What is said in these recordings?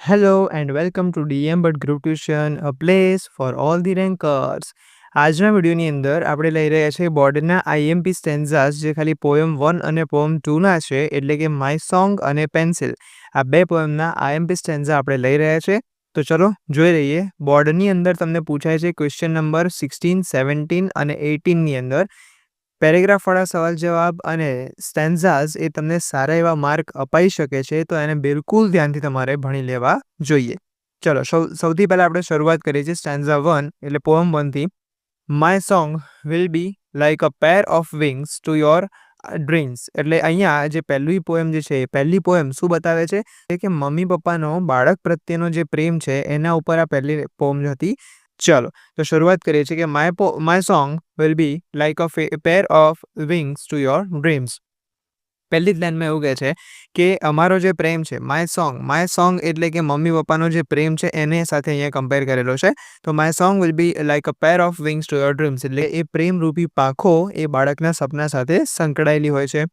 Hello and welcome to DM But Group Tuition, a place for all the rankers. આજના વિડીયોની અંદર આપણે લઈ રહ્યા છીએ બોર્ડના આઈએમપી સ્ટેન્ઝાસ જે ખાલી પોએમ 1 અને પોએમ 2ના છે, એટલે કે માય સોંગ અને પેન્સિલ. આ બે પોએમના આઈએમપી સ્ટેન્ઝા આપણે લઈ રહ્યા છે. તો ચલો જોઈ રહીએ. બોર્ડની અંદર તમને પૂછાય છે ક્વેશ્ચન નંબર 16, 17 અને 18ની અંદર પેરેગ્રાફવાળા સવાલ જવાબ અને સ્ટેન્ઝાસ એ તમને સારા એવા માર્ક અપાઈ શકે છે, તો એને બિલકુલ ધ્યાનથી તમારે ભણી લેવા જોઈએ. ચલો સૌથી પહેલાં આપણે શરૂઆત કરીએ છીએ સ્ટેન્ઝા 1 એટલે પોએમ 1થી. My song will be like a pair of wings to your dreams. એટલે અહીંયા જે પહેલી પોએમ જે છે, પહેલી પોએમ શું બતાવે છે કે મમ્મી પપ્પાનો બાળક પ્રત્યેનો જે પ્રેમ છે એના ઉપર આ પહેલી પોએમ હતી. ચલો તો શરૂઆત કરીએ છીએ કે my song will be like a pair of wings to your dreams. પહેલી જ લાઇનમાં એવું કહે છે કે અમારો જે પ્રેમ છે, માય સોંગ એટલે કે મમ્મી પપ્પાનો જે પ્રેમ છે એને સાથે અહીંયા કમ્પેર કરેલો છે. તો my song will be like a pair of wings to your dreams એટલે એ પ્રેમરૂપી પાંખો એ બાળકના સપના સાથે સંકળાયેલી હોય છે.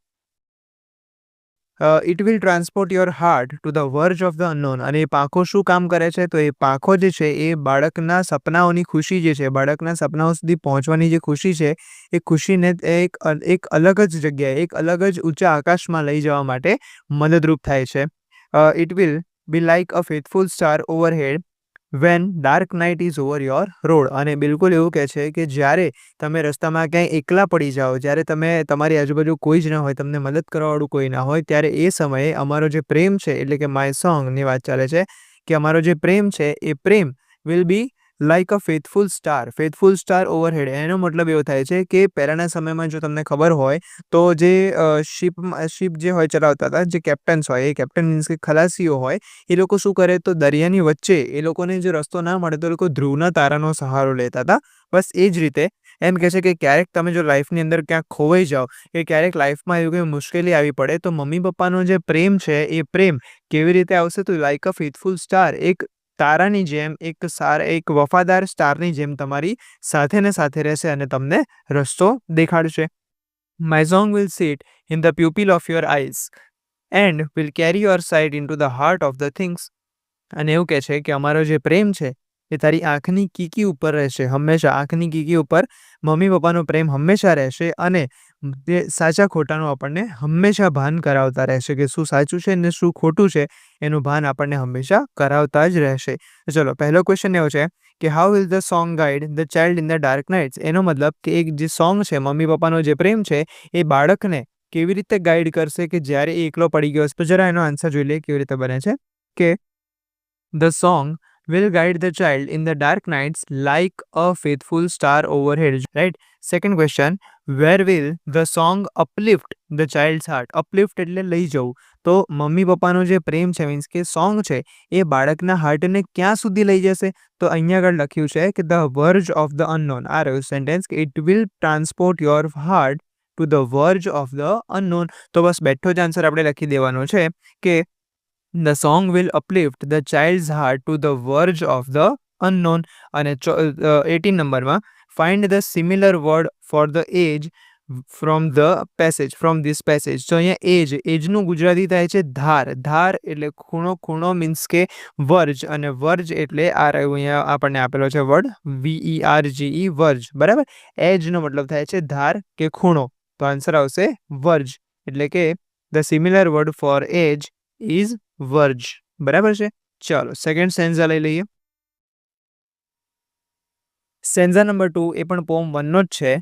It will transport your heart to the verge of the unknown. અને એ પાંખો શું કામ કરે છે? તો એ પાંખો જે છે એ બાળકના સપનાઓની ખુશી જે છે, બાળકના સપનાઓ સુધી પહોંચવાની જે ખુશી છે એ ખુશીને એક અલગ જ જગ્યાએ, એક અલગ જ ઊંચા આકાશમાં લઈ જવા માટે મદદરૂપ થાય છે. It will be like a faithful star overhead van dark night is over your road. અને બિલકુલ એવું કહે છે કે જ્યારે તમે રસ્તામાં ક્યાંય એકલા પડી જાઓ, જ્યારે તમારી આજુબાજુ કોઈ જ ન હોય, તમને મદદ કરવાવાળું કોઈ ના હોય, ત્યારે એ સમયે અમારો જે પ્રેમ છે એટલે કે માય સોંગની વાત ચાલે છે કે અમારો જે પ્રેમ છે એ પ્રેમ will be like a faithful star overhead. એનો મતલબ એવો થાય છે કે પહેલાંના સમયમાં જો તમને ખબર હોય તો જે શિપ જે હોય ચલાવતા હતા, જે કેપ્ટન્સ હોય, એ કેપ્ટન મીન્સ કે ખલાસીઓ હોય, એ લોકો શું કરે તો દરિયાની વચ્ચે એ લોકોને જો રસ્તો ના મળે તો એ લોકો ધ્રુવના તારાનો સહારો લેતા હતા. બસ એ જ રીતે એમ કહે છે કે ક્યારેક તમે જો લાઈફની અંદર ક્યાંક ખોવાઈ જાઓ કે ક્યારેક લાઈફમાં એવી કોઈ મુશ્કેલી આવી પડે તો મમ્મી પપ્પાનો જે પ્રેમ છે એ પ્રેમ કેવી રીતે આવશે? તો લાઇક અ ફેથફુલ સ્ટાર, એક તારાની જેમ, એક વફાદાર સ્ટારની જેમ તમારી સાથે ને સાથે રહેશે અને તમને રસ્તો દેખાડશે. My song will sit in the pupil of your eyes and will carry your sight into the heart of the things. અને એવું કહે છે કે અમારો જે પ્રેમ છે એ તારી આંખની કીકી ઉપર રહેશે હંમેશા. આંખની કીકી ઉપર મમ્મી પપ્પાનો પ્રેમ હંમેશા રહેશે અને તે સાચા ખોટાનું આપણને હંમેશા ભાન કરાવતા રહેશે કે શું સાચું છે ને શું ખોટું છે એનું ભાન આપણને હંમેશા કરાવતા જ રહેશે. ચલો પહેલો ક્વેશ્ચન એવો છે કે how will the song guide the child in the dark nights. એનો મતલબ કે એક જે સોંગ છે, મમ્મી પપ્પાનો જે પ્રેમ છે એ બાળકને કેવી રીતે ગાઈડ કરશે કે જ્યારે એ એકલો પડી ગયો હશે? તો જરા એનો આન્સર જોઈ લઈએ કેવી રીતે બને છે કે the song will guide the child in the dark nights like a faithful star overhead. Right? Second question, where will the song uplift the child's heart? Uplift એટલે લઈ જવું. તો મમ્મી પપ્પાનો જે પ્રેમ છે મીન્સ કે સોંગ છે એ બાળકના હાર્ટને ક્યાં સુધી લઈ જશે? તો અહીંયા આગળ લખ્યું છે કે the verge of the unknown. આ રહ્યું સેન્ટેન્સ કે it will transport your heart to the verge of the unknown. તો બસ બેઠો જ આન્સર આપણે લખી દેવાનો છે કે The song will uplift the child's heart to the verge of the unknown. અને 18 નંબરમાં find the similar word for the age from this passage. તો અહીંયા એજનું ગુજરાતી થાય છે ધાર એટલે ખૂણો મીન્સ કે વર્જ, અને વર્જ એટલે આ રહ્યું અહીંયા આપણને આપેલો છે વર્ડ VERGE વર્જ. બરાબર? એજનો મતલબ થાય છે ધાર કે ખૂણો, તો આન્સર આવશે વર્જ. એટલે કે the similar word for age is verge. બરાબર છે? ચાલો સેકન્ડ સ્ટેન્ઝા લઈ લઈએ. સ્ટેન્ઝા નંબર 2 એ પણ પોમ 1નો જ છે.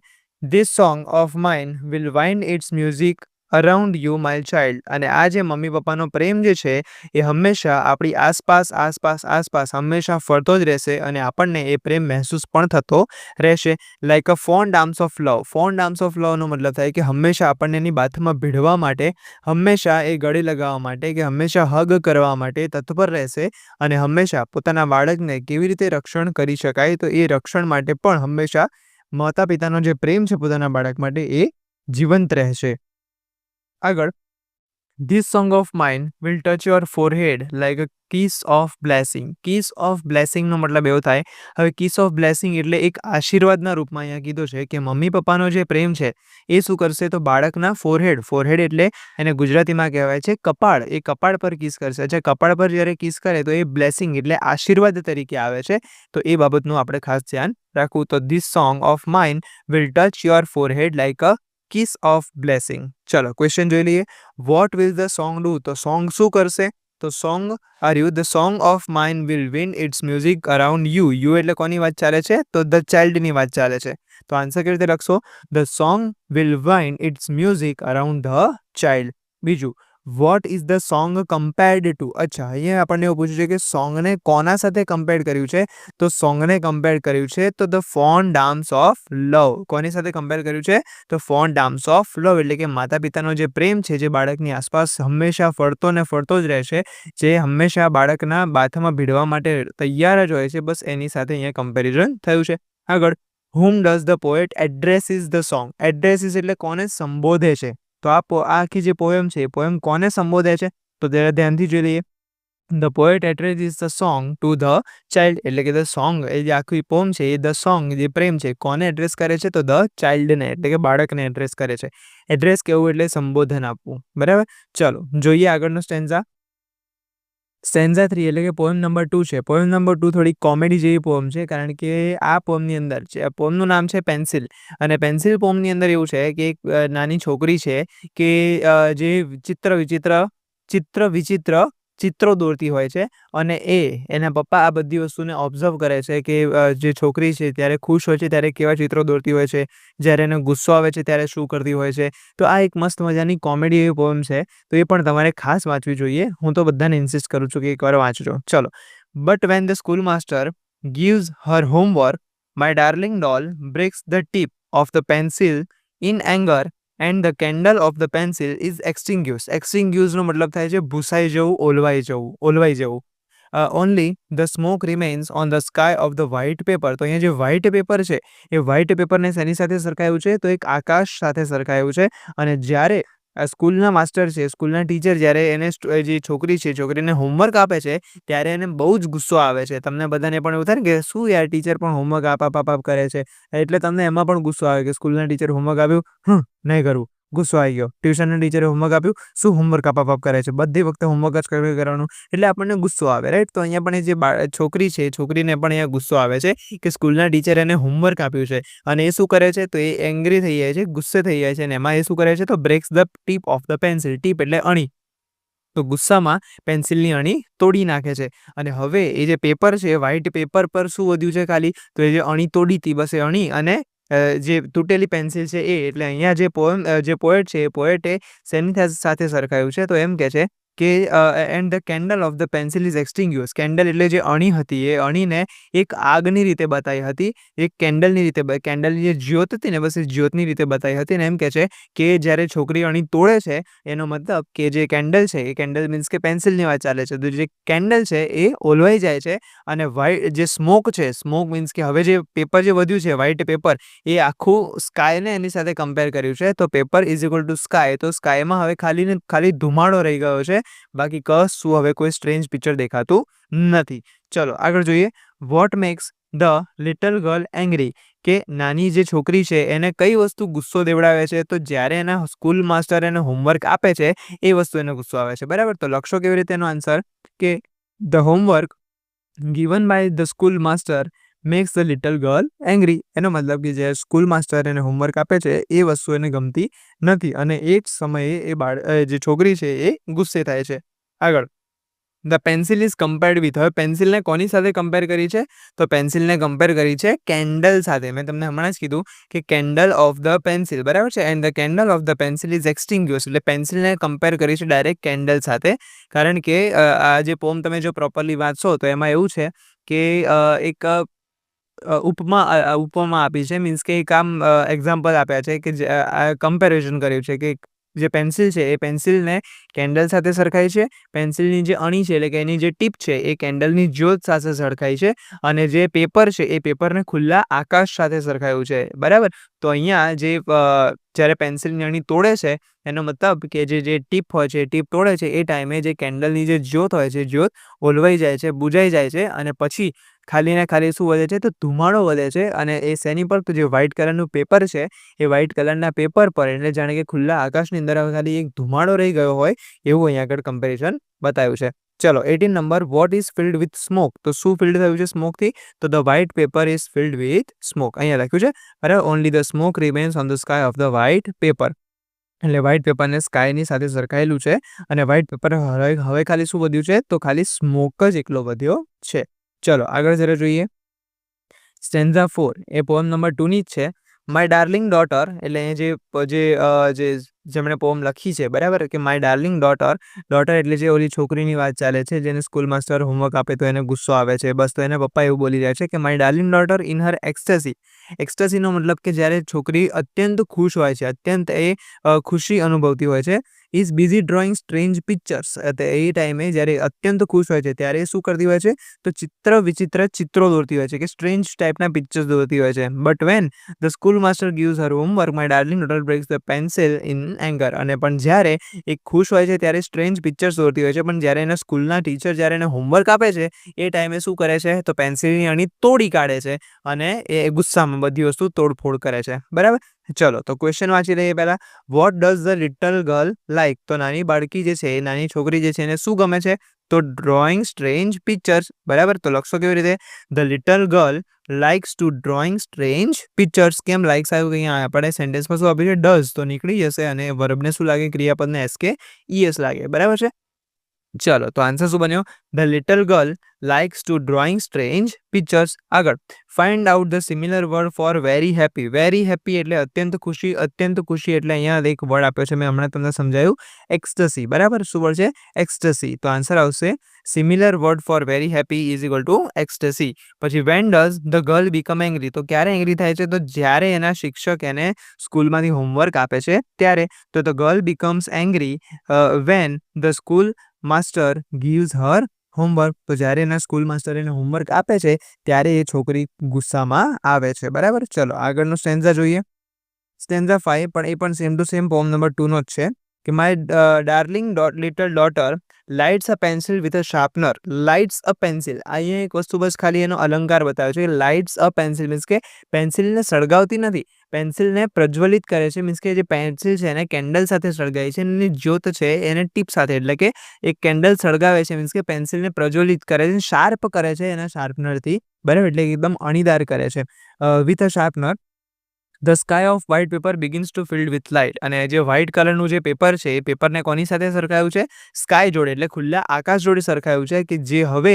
This song of mine will wind its music around you my child. અને આ જે મમ્મી પપ્પાનો પ્રેમ જે છે એ હંમેશા આપણી આસપાસ હંમેશા ફરતો જ રહેશે અને આપણને એ પ્રેમ મહેસૂસ પણ થતો રહેશે. Like a fond arms of love. Fond arms of લવનો મતલબ થાય કે હંમેશા આપણને એની બાથમાં ભીડવા માટે, હંમેશા એ ગળે લગાવવા માટે, કે હંમેશા હગ કરવા માટે તત્પર રહેશે અને હંમેશા પોતાના બાળકને કેવી રીતે રક્ષણ કરી શકાય તો એ રક્ષણ માટે પણ હંમેશા માતા પિતાનો જે પ્રેમ છે પોતાના બાળક માટે એ જીવંત રહેશે. આગળ This song of mine will touch your forehead like a kiss of blessing. Kiss of blessing નો મતલબ એવો થાય. હવે kiss of blessing એટલે એક આશીર્વાદના રૂપમાં અહીંયા કીધું છે કે મમ્મી પપ્પાનો જે પ્રેમ છે એ શું કરશે તો બાળકના ફોરહેડ એટલે એને ગુજરાતીમાં કહેવાય છે કપાળ, એ કપાળ પર કિસ કરશે. અચ્છા, કપાળ પર જ્યારે કિસ કરે તો એ બ્લેસિંગ એટલે આશીર્વાદ તરીકે આવે છે. તો એ બાબતનું આપણે ખાસ ધ્યાન રાખવું. તો this song of mine will touch your forehead like a kiss of blessing. ચલો ક્વેશ્ચન જોઈ લઈએ. What will the song do? તો સોંગ શું કરશે? તો song the song of mine will win its music around you. You એટલે કોની વાત ચાલે છે? તો ધ ચાઇલ્ડની વાત ચાલે છે. તો આન્સર કેવી રીતે લખશો? The song will win its music around the child. બીજું, what is the song compared to? અચ્છા, અહીંયા આપણને એવું પૂછ્યું છે કે સોંગને કોના સાથે કમ્પેર કર્યું છે? તો સોંગને કમ્પેર કર્યું છે તો ધ ફોન ડાન્સ ઓફ લવ. કોની સાથે કમ્પેર કર્યું છે? તો ફોન ડાન્સ ઓફ લવ એટલે કે માતા પિતાનો જે પ્રેમ છે, જે બાળકની આસપાસ હંમેશા ફરતો ને ફરતો જ રહેશે, જે હંમેશા બાળકના બાથમાં ભીડવા માટે તૈયાર જ હોય છે, બસ એની સાથે અહીંયા કમ્પેરિઝન થયું છે. આગળ, whom does the poet addresses the song? Addresses એટલે કોને સંબોધે છે. તો આ આખી જે પોએમ છે એ પોએમ કોને સંબોધે છે? તો જરા ધ્યાનથી જોઈ લઈએ. The poet addresses the song to the child એટલે કે ધ સોંગ એ જે આખી પોમ છે એ ધ સોંગ જે પ્રેમ છે કોને એડ્રેસ કરે છે? તો ધ ચાઇલ્ડને એટલે કે બાળકને એડ્રેસ કરે છે. એડ્રેસ કેવું એટલે સંબોધન આપવું. બરાબર. ચલો જોઈએ આગળનો સ્ટેન્ઝા. સ્ટેન્ઝા 3 એટલે કે પોએમ નંબર 2 છે. પોએમ નંબર 2 થોડી કોમેડી જેવી પોએમ છે, કારણ કે આ પોએમની અંદર છે, પોએમનું નામ છે પેન્સિલ. અને પેન્સિલ પોએમની અંદર એવું છે કે એક નાની છોકરી છે કે જે ચિત્ર વિચિત્ર ચિત્રો દોરતી હોય છે, અને એના પપ્પા આ બધી વસ્તુને ઓબ્ઝર્વ કરે છે કે જે છોકરી છે ત્યારે ખુશ હોય છે ત્યારે કેવા ચિત્રો દોરતી હોય છે, જ્યારે એને ગુસ્સો આવે છે ત્યારે શું કરતી હોય છે. તો આ એક મસ્ત મજાની કોમેડી એવી પોએમ છે, તો એ પણ તમારે ખાસ વાંચવી જોઈએ. હું તો બધાને ઇન્સિસ્ટ કરું છું કે એકવાર વાંચજો. ચલો. But when the school master gives her homework, my darling doll breaks the tip of the pencil in anger and the candle of the pencil is extinguished. Extinguished નો મતલબ થાય છે ભૂસાઈ જવું, ઓલવાઈ જવું. Only the smoke remains on the sky of the white paper. તો અહીંયા જે white paper છે એ white paper ને શેની સાથે સરખાયું છે? તો એક આકાશ સાથે સરખાયું છે. અને જ્યારે સ્કૂલના માસ્ટર છે, સ્કૂલના ટીચર જ્યારે એને જે છોકરી છે છોકરીને હોમવર્ક આપે છે ત્યારે એને બહુ જ ગુસ્સો આવે છે. તમને બધાને પણ એવું થાય ને કે શું યાર ટીચર પણ હોમવર્ક આપ કરે છે, એટલે તમને એમાં પણ ગુસ્સો આવે કે સ્કૂલના ટીચર હોમવર્ક આપ્યું, નહીં કરવું, ગુસ્સો આવી ગયો. ટ્યુશનના ટીચરે હોમવર્ક આપ્યું, શું હોમવર્ક આપ કરે છે, બધી વખતે હોમવર્ક જ કરવાનું, એટલે આપણને ગુસ્સો આવે, રાઈટ. તો અહીંયા પણ જે છોકરી છે છોકરીને પણ અહીંયા ગુસ્સો આવે છે કે સ્કૂલના ટીચરે એને હોમવર્ક આપ્યું છે, અને એ શું કરે છે? તો એ એંગ્રી થઈ જાય છે, ગુસ્સે થઈ જાય છે, અને એમાં એ શું કરે છે? તો breaks the tip of the pencil. Tip એટલે અણી. તો ગુસ્સામાં પેન્સિલની અણી તોડી નાખે છે. અને હવે એ જે પેપર છે વ્હાઇટ પેપર પર શું વધ્યું છે? ખાલી તો એ જે અણી તોડી હતી, બસ એ અણી અને જે તૂટેલી પેન્સિલ છે એ. એટલે અહીંયા જે પોએટ છે એ પોએટે શેની સાથે સરખાયું છે? તો એમ કહે છે કે and the candle of the pencil is extinguished. Candle એટલે જે અણી હતી એ અણીને એક આગની રીતે બતાવી હતી, એક કેન્ડલની રીતે, કેન્ડલની જે જ્યોત હતી ને બસ એ જ્યોતની રીતે બતાવી હતી. ને એમ કહે છે કે જ્યારે છોકરી અણી તોડે છે એનો મતલબ કે જે કેન્ડલ છે એ કેન્ડલ મીન્સ કે પેન્સિલની વાત ચાલે છે, તો જે કેન્ડલ છે એ ઓલવાઈ જાય છે. અને વ્હાઇટ જે સ્મોક છે, સ્મોક મીન્સ કે હવે જે પેપર જે વધ્યું છે વ્હાઇટ પેપર, એ આખું સ્કાયને એની સાથે કમ્પેર કર્યું છે. તો paper is equal two sky. તો સ્કાયમાં હવે ખાલી ધુમાડો રહી ગયો છે, બાકી કશું હવે કોઈ સ્ટ્રેન્જ પિક્ચર દેખાતું નથી. ચલો આગળ જોઈએ. What makes the little girl angry? કે નાની જે છોકરી છે એને કઈ વસ્તુ ગુસ્સો દેવડાવે છે? તો જ્યારે એના સ્કૂલ માસ્ટર એને હોમવર્ક આપે છે એ વસ્તુ એને ગુસ્સો આવે છે. બરાબર. તો લખશો કેવી રીતે એનો આન્સર? કે the homework given by the school master makes the little girl angry. એનો મતલબ કે જે સ્કૂલ માસ્ટર એને હોમવર્ક આપે છે એ વસ્તુ એને ગમતી નથી, અને એ જ સમયે જે છોકરી છે એ ગુસ્સે થાય છે. આગળ, the pencil is compared with. હવે પેન્સિલને કોની સાથે કમ્પેર કરી છે? તો પેન્સિલને કમ્પેર કરી છે કેન્ડલ સાથે. મેં તમને હમણાં જ કીધું કે કેન્ડલ ઓફ ધ પેન્સિલ, બરાબર છે. And the candle of the pencil is extinguished. એટલે પેન્સિલને કમ્પેર કરી છે ડાયરેક્ટ કેન્ડલ સાથે, કારણ કે આ જે પોમ તમે જો પ્રોપરલી વાંચશો તો એમાં એવું છે કે એક ઉપમા આપી છે, મીન્સ કે એક આમ એક્ઝામ્પલ આપ્યા છે કે કમ્પેરિઝન કર્યું છે કે જે પેન્સિલ છે એ પેન્સિલને કેન્ડલ સાથે સરખાય છે, પેન્સિલની જે અણી છે એટલે કે એની જે ટીપ છે એ કેન્ડલની જ્યોત સાથે સરખાય છે, અને જે પેપર છે એ પેપરને ખુલ્લા આકાશ સાથે સરખાયું છે. બરાબર. તો અહીંયા જે જ્યારે પેન્સિલની અણી તોડે છે એનો મતલબ કે જે ટીપ હોય છે, ટીપ તોડે છે એ ટાઈમે જે કેન્ડલની જે જ્યોત હોય છે, જ્યોત ઓલવાઈ જાય છે, બુઝાઈ જાય છે અને પછી ખાલી ને ખાલી શું વધે છે તો ધુમાડો વધે છે અને એ શેની પર તો જે વ્હાઈટ કલરનું પેપર છે એ વ્હાઈટ કલરના પેપર પર એટલે જાણે કે ખુલ્લા આકાશની અંદર ખાલી એક ધુમાડો રહી ગયો હોય એવું અહીંયા આગળ કમ્પેરિઝન બતાવ્યું છે. ચલો 18 number, what is field with smoke? તો શું ફિલ્ડ થયું છે સ્મોકથી? તો the white paper is field with smoke. અહીંયા લખ્યું છે બરાબર. Only the smoke remains on the sky of the white paper. એટલે વ્હાઇટ પેપરને સ્કાયની સાથે સરખાયેલું છે અને વ્હાઇટ પેપર હવે ખાલી શું વધ્યું છે તો ખાલી સ્મોક જ એકલો વધ્યો છે. ચલો આગળ જરા જોઈએ. સ્ટેન્ઝા 4 એ પોએમ નંબર 2 ની જ છે. માય ડાર્લિંગ ડોટર, એટલે જે જેમણે પોએમ લખી છે બરાબર, કે માય ડાર્લિંગ ડોટર. ડોટર એટલે જે ઓલી છોકરીની વાત ચાલે છે જેને સ્કૂલ માસ્ટર હોમવર્ક આપે તો એને ગુસ્સો આવે છે, બસ તો એના પપ્પા એવું બોલી રહ્યા છે કે my darling daughter in her ecstasy. એક્સટેસીનો મતલબ કે જ્યારે છોકરી અત્યંત ખુશ હોય છે, અત્યંત એ ખુશી અનુભવતી હોય છે, is busy drawing strange pictures. એ ટાઈમે જ્યારે અત્યંત ખુશ હોય છે ત્યારે શું કરતી હોય છે તો ચિત્ર વિચિત્ર ચિત્રો દોરતી હોય છે, કે સ્ટ્રેન્જ ટાઈપના પિક્ચર્સ દોરતી હોય છે. But when the school master gives her homework my darling daughter breaks the pencil in anger. અને પણ જ્યારે એ ખુશ હોય છે ત્યારે સ્ટ્રેન્જ પિક્ચર્સ દોરતી હોય છે, પણ જ્યારે એના સ્કૂલના ટીચર જ્યારે એને હોમવર્ક આપે છે એ ટાઈમે શું કરે છે તો પેન્સિલની અણી તોડી કાઢે છે અને એ ગુસ્સામાં બધી વસ્તુ તોડફોડ કરે છે. બરાબર. ચલો તો ક્વેશ્ચન વાંચી લઈએ પહેલા. Vote does the little girl like? તો નાની બાળકી જે છે, નાની છોકરી જે છે એને શું ગમે છે તો ડ્રોઈંગ સ્ટ્રેન્જ પિક્ચર્સ. બરાબર. તો લખશો કેવી રીતે? The little girl likes to drawing strange pictures. કેમ લાઇક્સ આવ્યું? અહીંયા આપણે સેન્ટેન્સમાં શું આપ્યું છે? ડઝ, તો નીકળી જશે અને વર્બને શું લાગે? ક્રિયાપદને એસ કે ઈએસ લાગે. બરાબર છે. ચલો તો આન્સર શું બન્યો? The little girl likes to drawing strange pictures. આગળ, find out the similar word for very happy. Very happy એટલે અત્યંત ખુશી. અત્યંત ખુશી એટલે અહીંયા એક વર્ડ આપ્યો છે, મેં હમણાં તમને સમજાયું, એક્સટસી. બરાબર. શું વર્ડ છે? એક્સટસી. તો આન્સર આવશે similar word for very happy is equal to ecstasy. પછી when does the girl become angry? તો ક્યારે એંગ્રી થાય છે? તો જ્યારે એના શિક્ષક એને સ્કૂલમાંથી હોમવર્ક આપે છે ત્યારે. તો the girl becomes angry van the school master gives her homework. તો જ્યારે એના સ્કૂલ માસ્ટર એને હોમવર્ક આપે છે ત્યારે એ છોકરી ગુસ્સામાં આવે છે. બરાબર. ચલો આગળનો સ્ટેન્ઝા જોઈએ. સ્ટેન્ઝા 5 પણ એ પણ same to same poem number 2 નો જ છે, કે my darling little daughter lights a pencil with a sharpener. Lights a pencil, અહીંયા એક વસ્તુ બસ ખાલી એનો અલંકાર બતાવ્યો છે. લાઇટ્સ અ પેન્સિલ મીન્સ કે પેન્સિલને સળગાવતી નથી, પેન્સિલને પ્રજ્વલિત કરે છે. મીન્સ કે જે પેન્સિલ છે એને કેન્ડલ સાથે સળગાવી છે, એની જ્યોત છે એને ટીપ સાથે, એટલે કે એક કેન્ડલ સળગાવે છે મીન્સ કે પેન્સિલને પ્રજ્વલિત કરે છે, શાર્પ કરે છે એના શાર્પનરથી. બરાબર. એટલે એકદમ અણીદાર કરે છે with a sharpener. The sky of white paper begins two field with light. અને જે વ્હાઇટ કલરનું જે પેપર છે એ પેપરને કોની સાથે સરખાયું છે? સ્કાય જોડે, એટલે ખુલ્લા આકાશ જોડે સરખાયું છે, કે જે હવે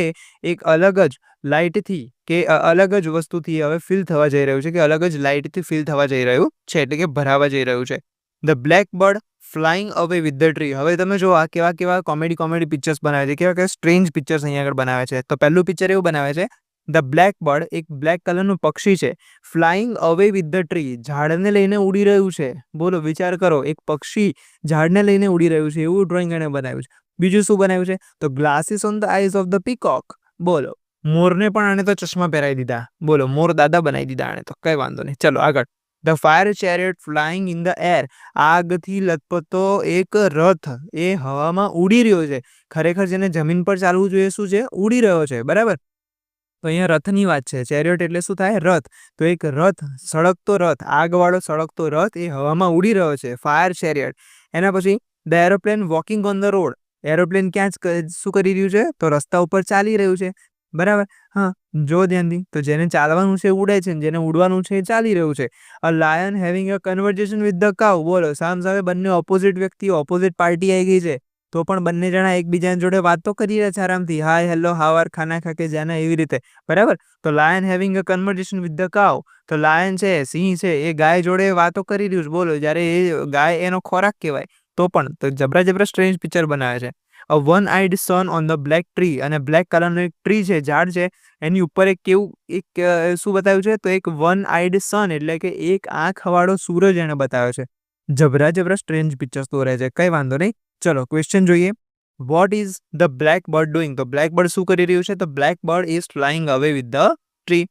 એક અલગ જ લાઇટથી કે અલગ જ વસ્તુથી હવે ફિલ થવા જઈ રહ્યું છે, કે અલગ જ લાઇટથી ફિલ થવા જઈ રહ્યું છે, એટલે કે ભરાવા જઈ રહ્યું છે. The black bird flying away with the tree. હવે તમે જો આ કેવા કોમેડી પિક્ચર્સ બનાવે છે, કેવા સ્ટ્રેન્જ પિક્ચર્સ અહીંયા આગળ બનાવે છે. તો પહેલું પિક્ચર એવું બનાવે છે, ધ બ્લેક બર્ડ, એક બ્લેક કલરનું પક્ષી છે, flying away with the tree, ઝાડને લઈને ઉડી રહ્યું છે. બોલો, વિચાર કરો, એક પક્ષી ઝાડને લઈને ઉડી રહ્યું છે, એવું ડ્રોઈંગ એને બનાવ્યું છે. બીજું શું બનાવ્યું છે? તો glasses on the eyes of the peacock. બોલો, મોરને પણ આને તો ચશ્મા પહેરાવી દીધા. બોલો, મોર દાદા બનાવી દીધા આને તો. કઈ વાંધો નહીં. ચલો આગળ. The fire chariot flying in the air. આગથી લથપથતો એક રથ એ હવામાં ઉડી રહ્યો છે. ખરેખર જેને જમીન પર ચાલવું જોઈએ શું છે? ઉડી રહ્યો છે. બરાબર. તો અહીંયા રથની વાત છે. ચેરિયટ એટલે શું થાય? રથ. તો એક રથ, સળગતો રથ, આગવાળો સળગતો રથ એ હવામાં ઉડી રહ્યો છે, ફાયર ચેરિયટ. એના પછી the aeroplane walking on the road. Aeroplane ક્યાં શું કરી રહ્યું છે? તો રસ્તા ઉપર ચાલી રહ્યું છે. બરાબર. હા, જો ધ્યાનથી. તો જેને ચાલવાનું છે ઉડે છે, જેને ઉડવાનું છે એ ચાલી રહ્યું છે. A lion having a conversion with the cow. બોલો, સામે બંને ઓપોઝિટ વ્યક્તિ, ઓપોઝિટ પાર્ટી આવી ગઈ છે, તો પણ બંને જણા એકબીજાની જોડે વાત તો કરી રહ્યા છે આરામથી. હાય, હેલો, હાવ આર, ખાના ખાકે જાના, એવી રીતે. બરાબર. તો lion having a conversion with the cow. તો લાયન છે, સિંહ છે, એ ગાય જોડે વાતો કરી રહ્યું છે. બોલો, જ્યારે એ ગાય એનો ખોરાક કહેવાય તો પણ. તો જબરા સ્ટ્રેન્જ પિક્ચર બનાવે છે. A one eyed sun on the black tree. અને બ્લેક કલરનું એક ટ્રી છે, ઝાડ છે, એની ઉપર એક કેવું એક શું બતાવ્યું છે? તો એક વન આઈડ સન, એટલે કે એક આંખ વાળો સૂરજ એને બતાવ્યો છે. જબરા સ્ટ્રેન્જ પિક્ચર્સ તો રહે છે. કઈ વાંધો નહીં. ચલો ક્વેશ્ચન જોઈએ. What is the black bird doing? તો બ્લેક બર્ડ શું કરી રહ્યું છે? તો black bird is flying away with the tree.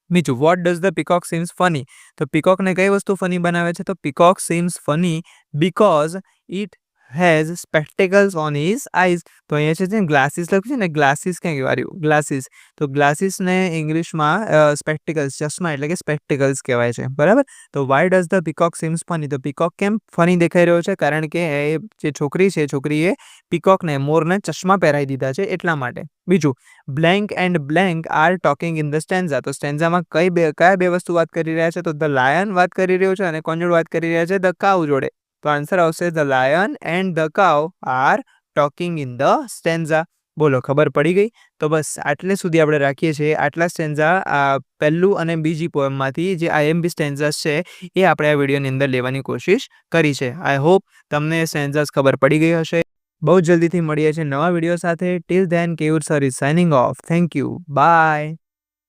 બીજું, what does the peacock seems funny? તો પીકોકને કઈ વસ્તુ ફની બનાવે છે? તો peacock seems funny because it has spectacles on his eyes. તો અહીંયા છે ગ્લાસીસ લખ્યું છે ને, ગ્લાસીસ ક્યાં કહેવાયું? ગ્લાસીસ. તો ગ્લાસીસને ઇંગ્લિશમાં સ્પેક્ટેકલ્સ, ચશ્મા એટલે કે સ્પેક્ટેકલ્સ કહેવાય છે, બરાબર. તો why does the peacock seems funny? તો પીકોક કેમ ફની દેખાઈ રહ્યો છે? કારણ કે એ જે છોકરી છે, છોકરીએ પીકોકને, મોરને ચશ્મા પહેરાવી દીધા છે એટલા માટે. બીજું, blank and blank are talking in the stanza. તો સ્ટેન્ઝામાં કયા બે વસ્તુ વાત કરી રહ્યા છે? તો ધ લાયન વાત કરી રહ્યો છે અને કોણ જોડે વાત કરી રહ્યા છે? ધ કાઉ જોડે. તો આન્સર આવશે the lion and the cow are talking in the stanza. બોલો, ખબર પડી ગઈ? તો બસ આટલે સુધી આપણે રાખીએ છીએ. આટલા સ્ટેન્ઝા પહેલું અને બીજી પોએમમાંથી જે આઈએમપી સ્ટેન્ઝાસ છે એ આપણે આ વિડીયોની અંદર લેવાની કોશિશ કરી છે. આઈ હોપ તમને સ્ટેન્ઝાસ ખબર પડી ગઈ હશે. બહુ જલ્દીથી મળીએ છીએ નવા વિડીયો સાથે. Till then Keyur sir is signing off. Thank you. By.